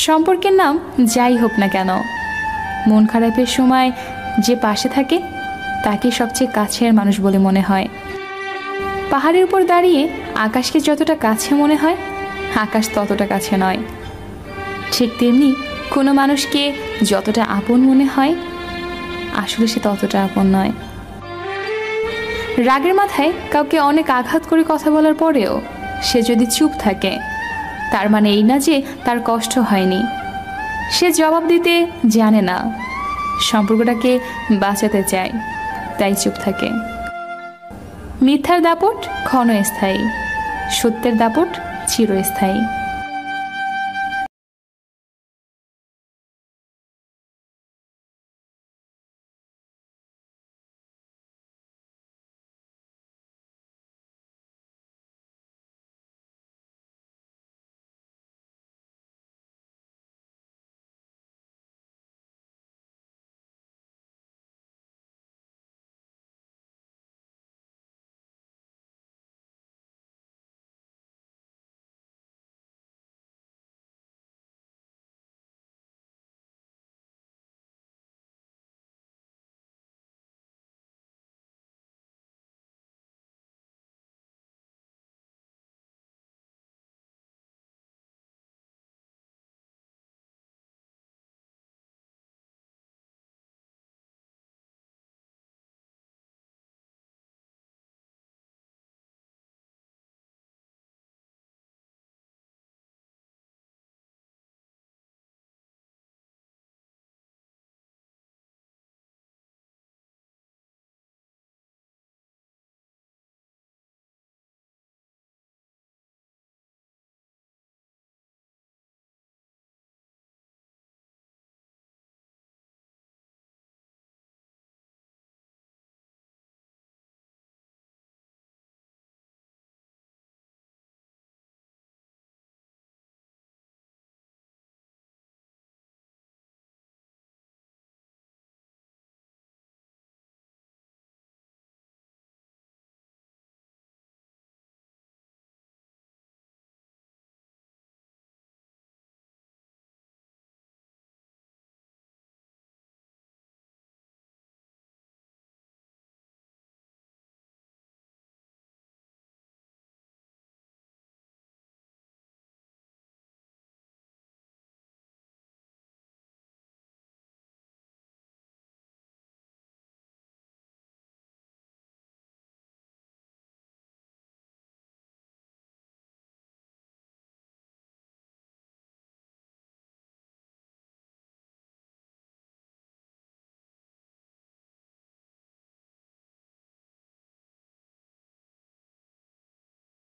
সম্পর্কের নাম যাই হোক না কেন, মন খারাপের সময় যে পাশে থাকে তাকে সবচেয়ে কাছের মানুষ বলে মনে হয়। পাহাড়ের উপর দাঁড়িয়ে আকাশকে যতটা কাছে মনে হয়, আকাশ ততটা কাছে নয়। ঠিক তেমনি কোনো মানুষকে যতটা আপন মনে হয়, আসলে সে ততটা আপন নয়। রাগের মাথায় কাউকে অনেক আঘাত করে কথা বলার পরেও সে যদি চুপ থাকে, তার মানে এই না যে তার কষ্ট হয়নি। সে জবাব দিতে জানে না, সম্পর্কটাকে বাঁচাতে চায়, তাই চুপ থাকে। মিথ্যার দাপট ক্ষণস্থায়ী, সত্যের দাপট চিরস্থায়ী।